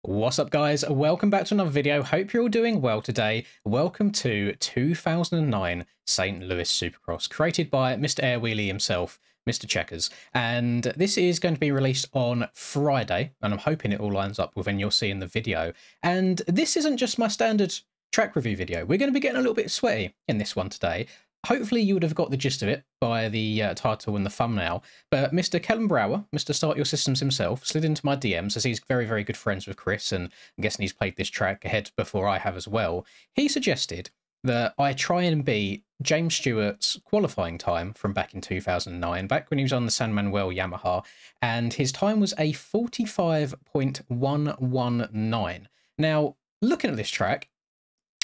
What's up, guys? Welcome back to another video. Hope you're all doing well today. Welcome to 2009 St. Louis Supercross, created by Mr. Air Wheelie himself, Mr. Checkers. And this is going to be released on Friday, and I'm hoping it all lines up with when you'll see in the video. And this isn't just my standard track review video. We're going to be getting a little bit sweaty in this one today. Hopefully you would have got the gist of it by the title and the thumbnail, but Mr. Kellen, Mr. Start Your Systems himself, slid into my DMs as he's very, very good friends with Chris, and I'm guessing he's played this track ahead before I have as well. He suggested that I try and beat James Stewart's qualifying time from back in 2009, back when he was on the San Manuel Yamaha, and his time was a 45.119. Now, looking at this track,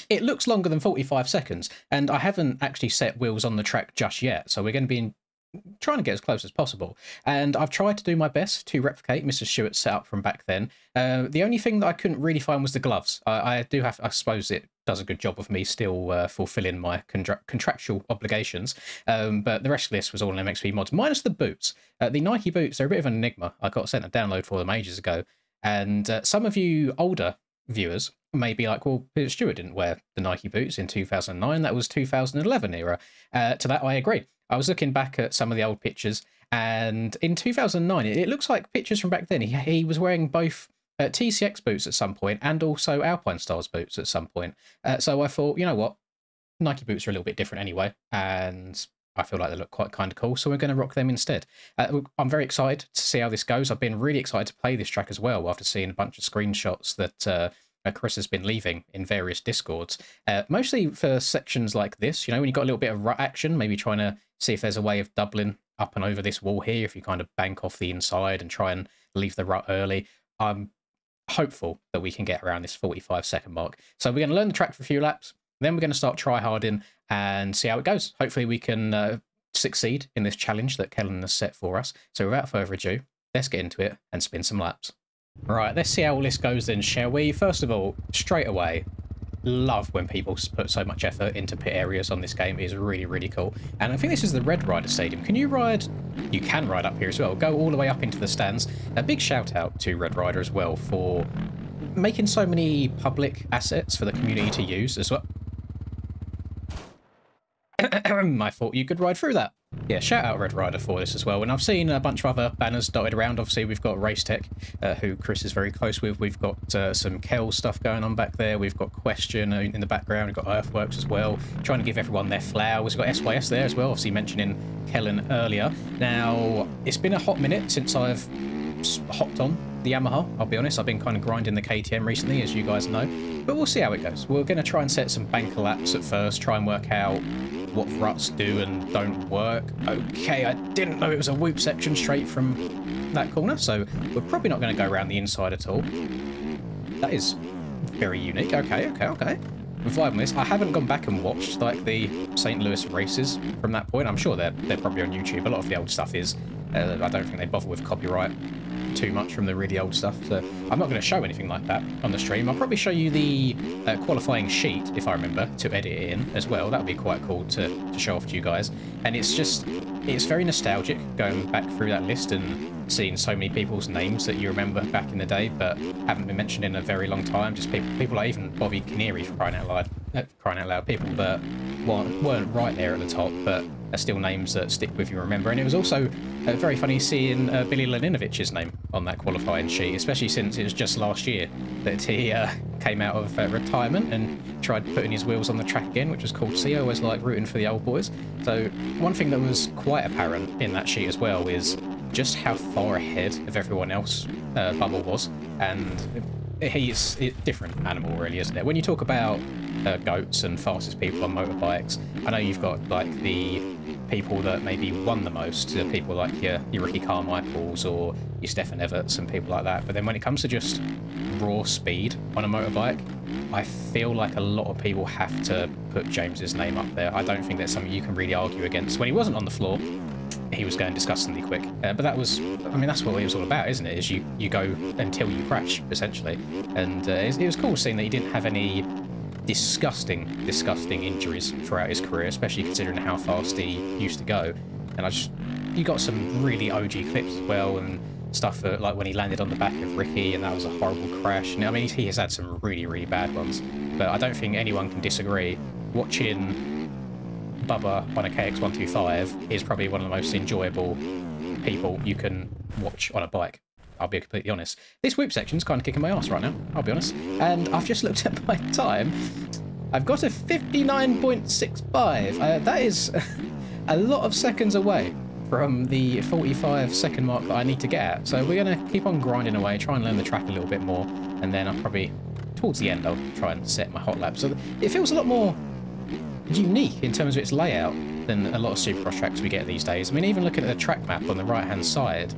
it looks longer than 45 seconds, and I haven't actually set wheels on the track just yet, so we're going to be trying to get as close as possible. And I've tried to do my best to replicate Mr. Stewart's setup from back then. The only thing that I couldn't really find was the gloves. I suppose it does a good job of me still fulfilling my contractual obligations, but the rest of this was all in MXP mods, minus the boots. The Nike boots are a bit of an enigma. I got sent a download for them ages ago, and some of you older viewers may be like, well, Peter Stewart didn't wear the Nike boots in 2009. That was 2011 era. To that, I agree. I was looking back at some of the old pictures, and in 2009, it looks like pictures from back then. He was wearing both TCX boots at some point and also Alpine Stars boots at some point. So I thought, you know what? Nike boots are a little bit different anyway, and I feel like they look quite kind of cool, so we're going to rock them instead. I'm very excited to see how this goes. I've been really excited to play this track as well after seeing a bunch of screenshots that Chris has been leaving in various Discords. Mostly for sections like this, you know, when you've got a little bit of rut action, maybe trying to see if there's a way of doubling up and over this wall here, if you kind of bank off the inside and try and leave the rut early. I'm hopeful that we can get around this 45-second mark. So we're going to learn the track for a few laps, then we're going to start try-harding and see how it goes. Hopefully we can succeed in this challenge that Kellen has set for us. So without further ado, let's get into it and spin some laps. Right, let's see how all this goes then, shall we? First of all, straight away, love when people put so much effort into pit areas on this game. It is really, really cool. And I think this is the Red Rider Stadium. Can you ride? You can ride up here as well. Go all the way up into the stands. A big shout out to Red Rider as well for making so many public assets for the community to use as well. I thought you could ride through that. Yeah, shout out Red Rider for this as well. And I've seen a bunch of other banners dotted around. Obviously, we've got Race Tech, who Chris is very close with. We've got some Kel stuff going on back there. We've got Question in the background. We've got Earthworks as well, trying to give everyone their flowers. We've got SYS there as well, obviously mentioning Kellen earlier. Now, it's been a hot minute since I've hopped on the Yamaha. I'll be honest, I've been kind of grinding the KTM recently, as you guys know. But we'll see how it goes. We're going to try and set some banker laps at first, try and work out what ruts do and don't work. Okay, I didn't know it was a whoop section straight from that corner, so we're probably not going to go around the inside at all. That is very unique. Okay. I'm vibing with this. I haven't gone back and watched like the St. Louis races from that point. I'm sure they're probably on YouTube. A lot of the old stuff is. I don't think they bother with copyright too much from the really old stuff, so I'm not going to show anything like that on the stream. I'll probably show you the qualifying sheet, if I remember, to edit it in as well. That would be quite cool to show off to you guys. And it's very nostalgic going back through that list and seeing so many people's names that you remember back in the day but haven't been mentioned in a very long time. Just people like even Bobby Canary, for crying out loud, people that weren't right there at the top, but are still names that stick with you, remember. And it was also very funny seeing Billy Laninovich's name on that qualifying sheet, especially since it was just last year that he came out of retirement and tried putting his wheels on the track again, which was cool to see. I always like rooting for the old boys. So one thing that was quite apparent in that sheet as well is just how far ahead of everyone else Bubble was. And he's a different animal, really, isn't it? When you talk about goats and fastest people on motorbikes, I know you've got like the people that maybe won the most, people like your Ricky Carmichaels or your Stefan Everts and people like that. But then when it comes to just raw speed on a motorbike, I feel like a lot of people have to put James's name up there. I don't think that's something you can really argue against. When he wasn't on the floor, he was going disgustingly quick. But that was, I mean, that's what it was all about, isn't it? Is you go until you crash, essentially. And it was cool seeing that he didn't have any disgusting injuries throughout his career, especially considering how fast he used to go. And you got some really OG clips as well, and stuff like when he landed on the back of Ricky and that was a horrible crash. And, I mean, he has had some really, really bad ones. But I don't think anyone can disagree. Watching Bubba on a KX125 is probably one of the most enjoyable people you can watch on a bike. I'll be completely honest. This whoop section's kind of kicking my ass right now, I'll be honest. And I've just looked at my time. I've got a 59.65. That is a lot of seconds away from the 45-second mark that I need to get at. So we're going to keep on grinding away, try and learn the track a little bit more, and then I'll probably, towards the end, I'll try and set my hot lap. So it feels a lot more unique in terms of its layout than a lot of Supercross tracks we get these days. I mean, even looking at the track map on the right-hand side,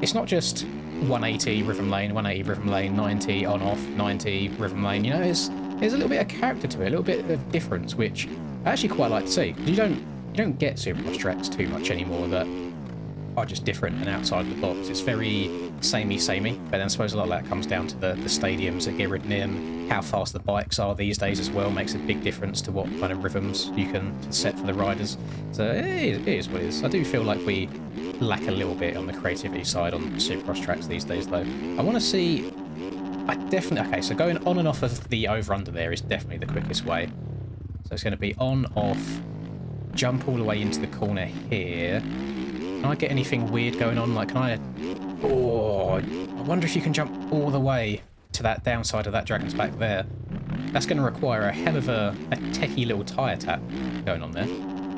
it's not just 180 rhythm lane, 180 rhythm lane, 90 on off, 90 rhythm lane. You know, there's a little bit of character to it, a little bit of difference, which I actually quite like to see. You don't get Supercross tracks too much anymore that are just different and outside the box. It's very samey, but then I suppose a lot of that comes down to the stadiums that get ridden in, how fast the bikes are these days as well makes a big difference to what kind of rhythms you can set for the riders. So it is what it is. I do feel like we lack a little bit on the creativity side on Supercross tracks these days, though. I want to see... okay, so going on and off of the over-under there is definitely the quickest way. So it's going to be on, off, jump all the way into the corner here. Can I get anything weird going on? Like, can I... Oh, I wonder if you can jump all the way to that downside of that Dragon's Back there. That's going to require a hell of a techie little tyre tap going on there.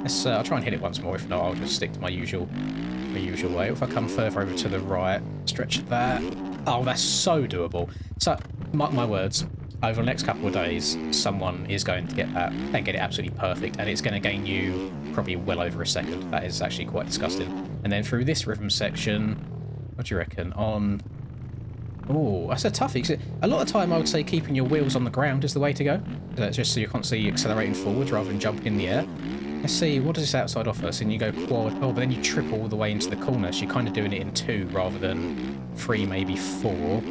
Let's, I'll try and hit it once more. If not, I'll just stick to my usual way. If I come further over to the right, stretch that. Oh, that's so doable. So, mark my words, over the next couple of days, someone is going to get that and get it absolutely perfect, and it's going to gain you probably well over a second. That is actually quite disgusting. And then through this rhythm section, what do you reckon? On... Oh, that's a toughie. A lot of time I would say keeping your wheels on the ground is the way to go. Just so you're constantly accelerating forwards rather than jumping in the air. Let's see, what does this outside offer? So you go quad, oh, but then you trip all the way into the corner, so you're kind of doing it in 2 rather than 3, maybe 4.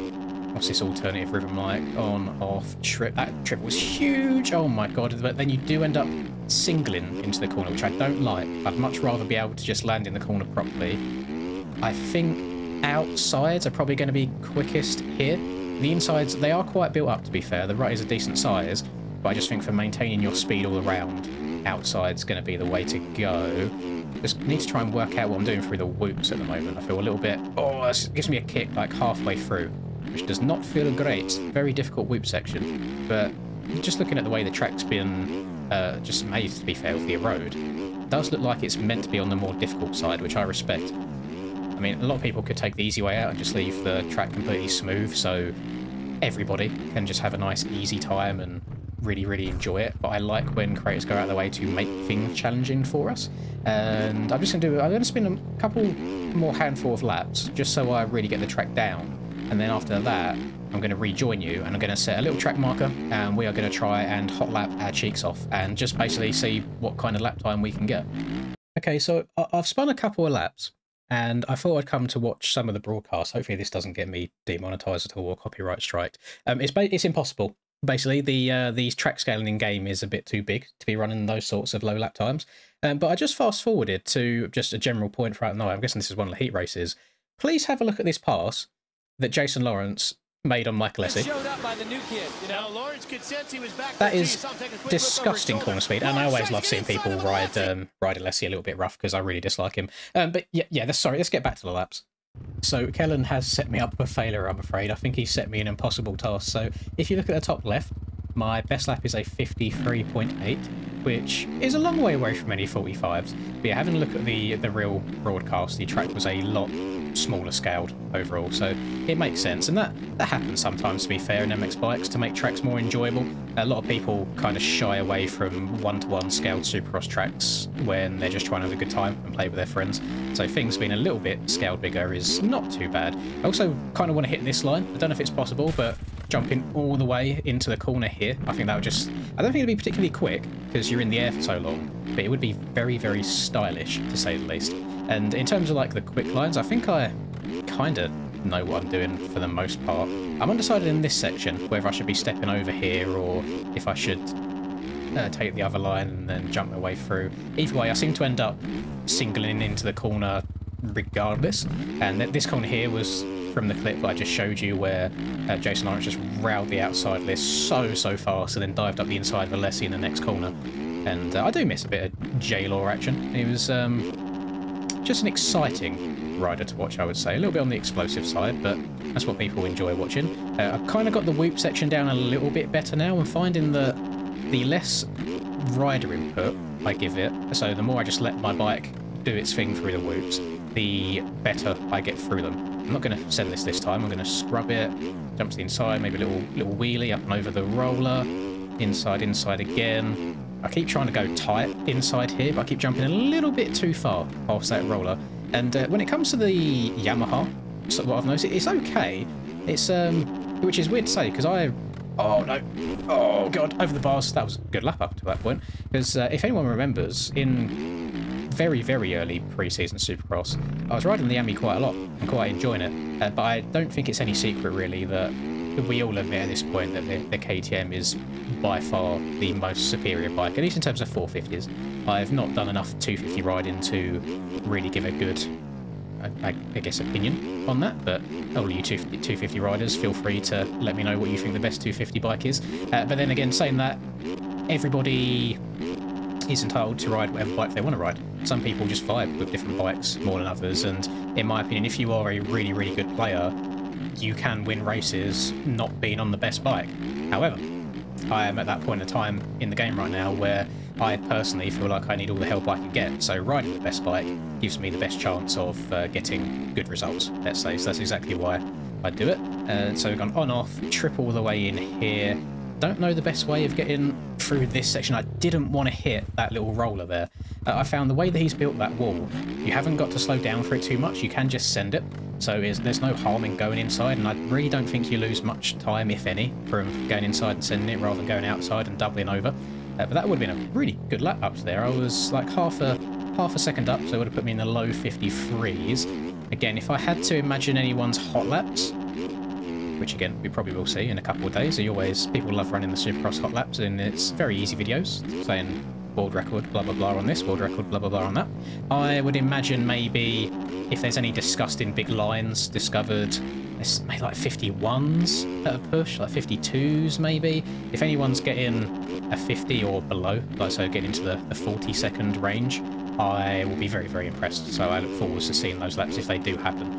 What's this alternative rhythm like? On, off, trip. That trip was huge! Oh my god, but then you do end up singling into the corner, which I don't like. I'd much rather be able to just land in the corner properly. I think outsides are probably going to be quickest here. The insides, they are quite built up, to be fair. The right is a decent size, but I just think for maintaining your speed all around, outside's going to be the way to go. Just need to try and work out what I'm doing through the whoops at the moment. I feel a little bit... Oh, this gives me a kick like halfway through, which does not feel great. Very difficult whoop section, but just looking at the way the track's been just made, to be fair, with the road, it does look like it's meant to be on the more difficult side, which I respect. I mean, a lot of people could take the easy way out and just leave the track completely smooth, so everybody can just have a nice, easy time and really, really enjoy it. But I like when creators go out of their way to make things challenging for us. And I'm going to spin a couple more handful of laps just so I really get the track down. And then after that, I'm going to rejoin you and I'm going to set a little track marker and we are going to try and hot lap our cheeks off and just basically see what kind of lap time we can get. Okay, so I've spun a couple of laps and I thought I'd come to watch some of the broadcasts. Hopefully this doesn't get me demonetized at all or copyright striked. It's impossible. Basically, the track scaling in game is a bit too big to be running those sorts of low lap times. But I just fast forwarded to just a general point throughout the night. I'm guessing this is one of the heat races. Please have a look at this pass that Jason Lawrence made on Michael Essie. That is disgusting corner speed, and I always love seeing people ride Alessi a little bit rough because I really dislike him. But yeah, sorry, let's get back to the laps. So Kellen has set me up for failure, I'm afraid. I think he's set me an impossible task. So if you look at the top left, my best lap is a 53.8, which is a long way away from any 45s. But yeah, having a look at the real broadcast, the track was a lot smaller scaled overall, so it makes sense. And that happens sometimes, to be fair, in MX bikes to make tracks more enjoyable. A lot of people kind of shy away from one-to-one scaled Supercross tracks when they're just trying to have a good time and play with their friends. So things being a little bit scaled bigger is not too bad. I also kind of want to hit this line. I don't know if it's possible, but jumping all the way into the corner here, I think that would just... I don't think it'd be particularly quick because you're in the air for so long, but it would be very, very stylish, to say the least. And in terms of like the quick lines, I think I kind of know what I'm doing for the most part. I'm undecided in this section whether I should be stepping over here or if I should take the other line and then jump my way through. Either way, I seem to end up singling into the corner regardless. And this corner here was from the clip that I just showed you, where Jason Lawrence just railed the outside of this so fast and then dived up the inside of Alessi in the next corner. And I do miss a bit of J-Law action. He was just an exciting rider to watch, I would say. A little bit on the explosive side, but that's what people enjoy watching. I've kind of got the whoop section down a little bit better now. I'm finding that the less rider input I give it, so the more I just let my bike do its thing through the whoops, the better I get through them. I'm not going to send this time. I'm going to scrub it, jump to the inside, maybe a little wheelie up and over the roller, inside again. I keep trying to go tight inside here, but I keep jumping a little bit too far past that roller. And when it comes to the Yamaha, so what I've noticed, it's okay. It's which is weird to say, because oh no, oh god, over the bars. That was a good lap up to that point. Because if anyone remembers, in very early pre-season Supercross, I was riding the Yami quite a lot and quite enjoying it. But I don't think it's any secret really that we all admit at this point that the KTM is by far the most superior bike, at least in terms of 450s. I've not done enough 250 riding to really give a good, I guess, opinion on that, but all you 250 riders, feel free to let me know what you think the best 250 bike is. But then again, saying that, everybody is entitled to ride whatever bike they want to ride. Some people just vibe with different bikes more than others, and in my opinion, if you are a really good player, you can win races not being on the best bike. However, I am at that point in time in the game right now where I personally feel like I need all the help I can get, so riding the best bike gives me the best chance of getting good results, let's say. So that's exactly why I do it. So we've gone on-off, trip all the way in here. Don't know the best way of getting through this section. I didn't want to hit that little roller there. I found the way that he's built that wall, you haven't got to slow down for it too much. You can just send it. So there's no harm in going inside, and I really don't think you lose much time, if any, from going inside and sending it rather than going outside and doubling over. But that would have been a really good lap up there. I was like half a second up, so it would have put me in the low 53s. Again, if I had to imagine anyone's hot laps, which again we probably will see in a couple of days. People love running the Supercross hot laps, and it's very easy videos saying world record blah blah blah on this, world record blah blah blah on that. I would imagine maybe if there's any disgusting big lines discovered, it's maybe like 51s at a push, like 52s maybe. If anyone's getting a 50 or below, like so getting into the 40-second range, I will be very impressed. So I look forward to seeing those laps if they do happen.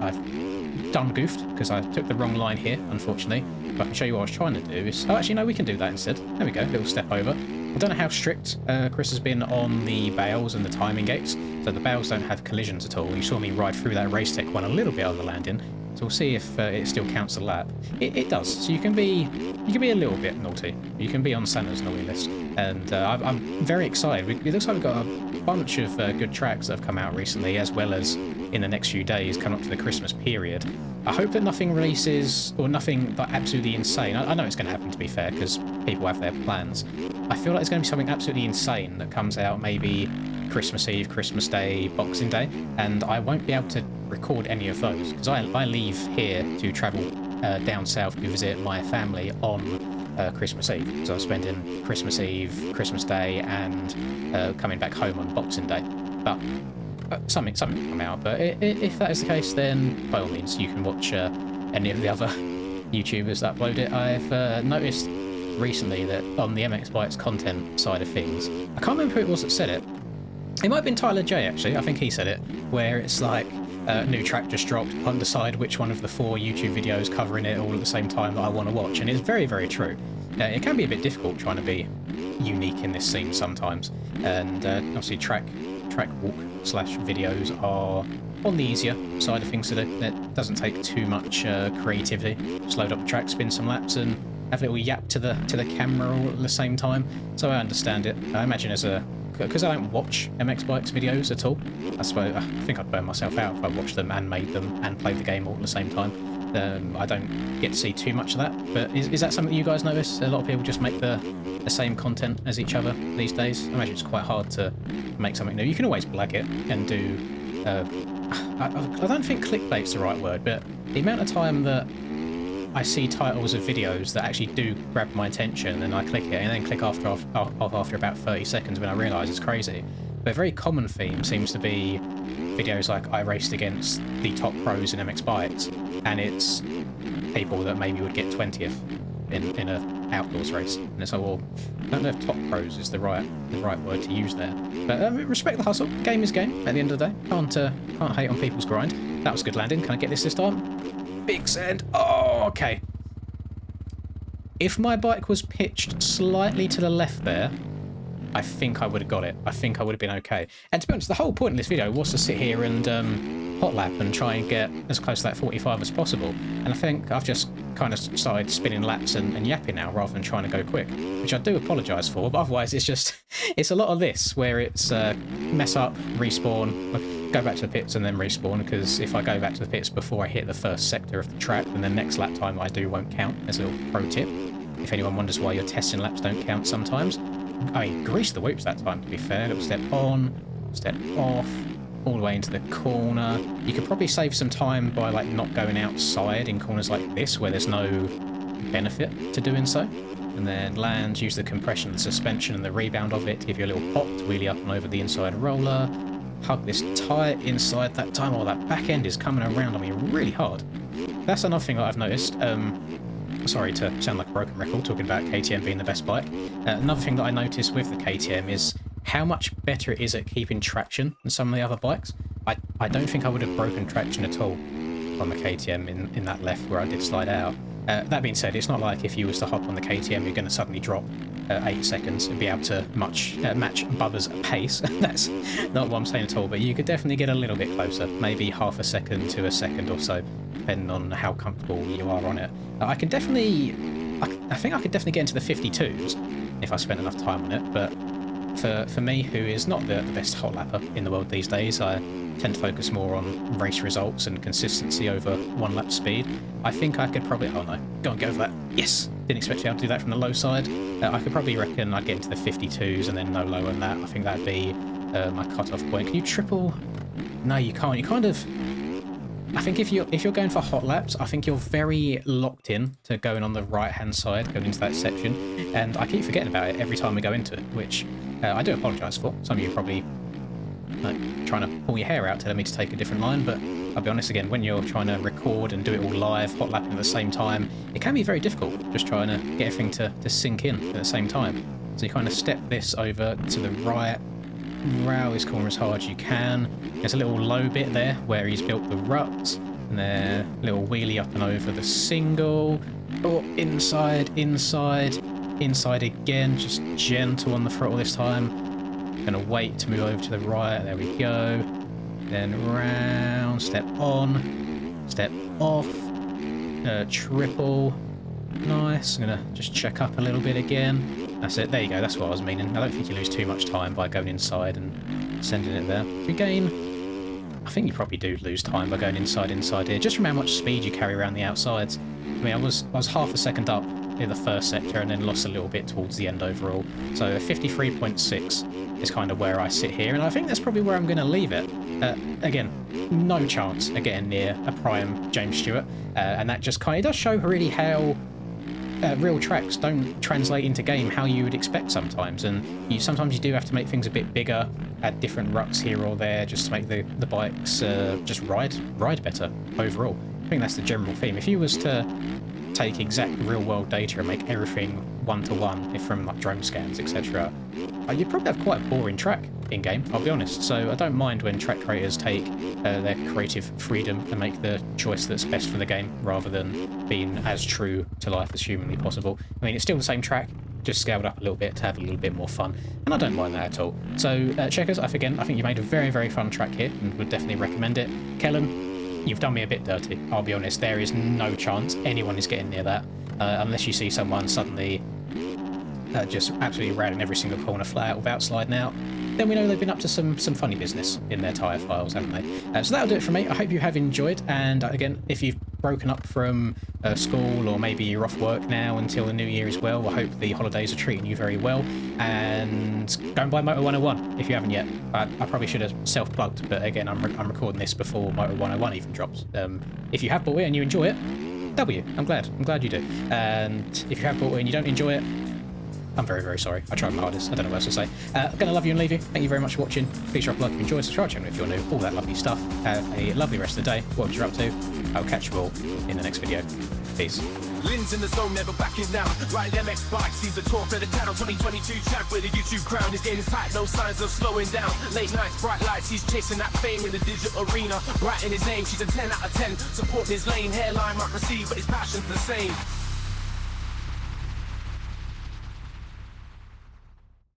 I've done goofed because I took the wrong line here, unfortunately. But I can show you what I was trying to do. Oh, actually, no, we can do that instead. There we go, little step over. I don't know how strict Chris has been on the bails and the timing gates. So the bails don't have collisions at all. You saw me ride through that race tech one a little bit on the landing. So we'll see if it still counts a lap. It does. So you can be a little bit naughty. You can be on Santa's naughty list. And I'm very excited. It looks like we've got a bunch of good tracks that have come out recently, as well as in the next few days, coming up to the Christmas period. I hope that nothing releases, or nothing like absolutely insane. I know it's going to happen, to be fair, because people have their plans. I feel like it's going to be something absolutely insane that comes out maybe Christmas Eve, Christmas Day, Boxing Day, and I won't be able to record any of those because I leave here to travel down south to visit my family on Christmas Eve. So I'm spending Christmas Eve, Christmas Day, and coming back home on Boxing Day. But something will come out. But if that is the case, then by all means you can watch any of the other YouTubers that upload it. I've noticed recently that on the MX Bikes content side of things, I can't remember who it was that said it. It might have been Tyler J, actually. I think he said it, where it's like new track just dropped, can't decide which one of the 4 YouTube videos covering it all at the same time that I want to watch, and it's very true. It can be a bit difficult trying to be unique in this scene sometimes, and obviously track walk / videos are on the easier side of things, so that it doesn't take too much creativity. Just load up the track, spin some laps, and have a little yap to the camera all at the same time. So I understand it. I imagine because I don't watch MX Bikes videos at all, I think I'd burn myself out if I watched them and made them and played the game all at the same time. I don't get to see too much of that. But is that something you guys notice? A lot of people just make the same content as each other these days. I imagine it's quite hard to make something new. You can always blag it and do... I don't think clickbait's the right word, but the amount of time that I see titles of videos that actually do grab my attention, and I click it, and then click off after about 30 seconds when I realise it's crazy. But a very common theme seems to be videos like I raced against the top pros in MX bikes, and it's people that maybe would get 20th in a outdoors race, and it's like, well, I don't know if top pros is the right word to use there, but respect the hustle. Game is game at the end of the day. Can't hate on people's grind. That was a good landing. Can I get this time? Big send. Oh, okay. If my bike was pitched slightly to the left there, I think I would have got it. I think I would have been okay. And to be honest, the whole point of this video was to sit here and hot lap and try and get as close to that 45 as possible. And I think I've just kind of started spinning laps and yapping now rather than trying to go quick, which I do apologise for. But otherwise, it's just, it's a lot of this where it's mess up, respawn, go back to the pits and then respawn, because if I go back to the pits before I hit the first sector of the track, then the next lap time I do won't count, as a little pro tip. If anyone wonders why your testing laps don't count sometimes. I mean, grease the whoops that time, to be fair. Little step on, step off, all the way into the corner. You could probably save some time by like not going outside in corners like this where there's no benefit to doing so. And then land, use the compression, the suspension and the rebound of it to give you a little pop to wheelie up and over the inside roller. Hug this tyre inside that time. Oh, that back end is coming around on me really hard. That's another thing that I've noticed. Sorry to sound like a broken record talking about KTM being the best bike. Another thing that I noticed with the KTM is how much better it is at keeping traction than some of the other bikes. I don't think I would have broken traction at all on the KTM in that left where I did slide out. That being said, it's not like if you was to hop on the KTM you're going to suddenly drop 8 seconds and be able to match Bubba's pace. That's not what I'm saying at all, but you could definitely get a little bit closer, maybe half a second to a second or so, depending on how comfortable you are on it. I think I could definitely get into the 52s if I spent enough time on it, but for me, who is not the best hot lapper in the world these days, I tend to focus more on race results and consistency over one lap speed. I think I could probably, oh no, go over that. Yes, didn't expect to be able to do that from the low side. I could probably reckon I'd get into the 52s and then no lower than that. I think that'd be my cut-off point. Can you triple? No, you can't. You kind of, I think if you're going for hot laps, I think you're very locked in to going on the right-hand side, going into that section, and I keep forgetting about it every time we go into it, which I do apologise for. Some of you are probably trying to pull your hair out telling me to take a different line, but I'll be honest, again, when you're trying to record and do it all live, hot lapping at the same time, it can be very difficult just trying to get everything to sink in at the same time. So you kind of step this over to the right, row this corner as hard as you can. There's a little low bit there where he's built the ruts, and then a little wheelie up and over the single. Oh, inside, inside, inside again, just gentle on the throttle this time. Gonna wait to move over to the right, there we go. Then round, step on, step off, triple, nice. I'm gonna just check up a little bit again. That's it, there you go, that's what I was meaning. I don't think you lose too much time by going inside and sending it there. You gain, I think you probably do lose time by going inside here, just from how much speed you carry around the outsides. I mean, I was half a second up in the first sector and then lost a little bit towards the end overall. So 53.6 is kind of where I sit here, and I think that's probably where I'm going to leave it. Again, no chance of getting near a prime James Stewart, and that just kind of does show really how real tracks don't translate into game how you would expect sometimes, and sometimes you do have to make things a bit bigger, add different ruts here or there just to make the bikes just ride better overall. I think that's the general theme. If you was to take exact real-world data and make everything one-to-one from like drone scans, etc., you'd probably have quite a boring track in-game, I'll be honest. So I don't mind when track creators take their creative freedom and make the choice that's best for the game, rather than being as true to life as humanly possible. I mean, it's still the same track, just scaled up a little bit to have a little bit more fun, and I don't mind that at all. So checkers, I think you made a very, very fun track here, and would definitely recommend it. Kellen, you've done me a bit dirty, I'll be honest. There is no chance anyone is getting near that, unless you see someone suddenly just absolutely routing every single corner flat out without sliding out. Then we know they've been up to some funny business in their tyre files, haven't they? So that'll do it for me. I hope you have enjoyed, and again, if you've broken up from school, or maybe you're off work now until the new year as well, I hope the holidays are treating you very well, and go and buy Motor 101 if you haven't yet. I probably should have self-plugged, but again, I'm recording this before Motor 101 even drops. If you have bought it and you enjoy it, I'm glad you do. And if you have bought it and you don't enjoy it, I'm very, very sorry. I tried my hardest. I don't know what else to say. I'm going to love you and leave you. Thank you very much for watching. Please drop a like if you enjoyed. Subscribe to the channel if you're new. All that lovely stuff. Have a lovely rest of the day. What you're up to. I'll catch you all in the next video. Peace. Lynn's in the zone, never backing down. Riding MX bikes, he's the talk of the town. 2022 champ with a YouTube crown. His game is tight, no signs of slowing down. Late nights, bright lights, he's chasing that fame in the digital arena. Writing his name, she's a 10 out of 10. Supporting his lane, hairline might recede, but his passion's the same.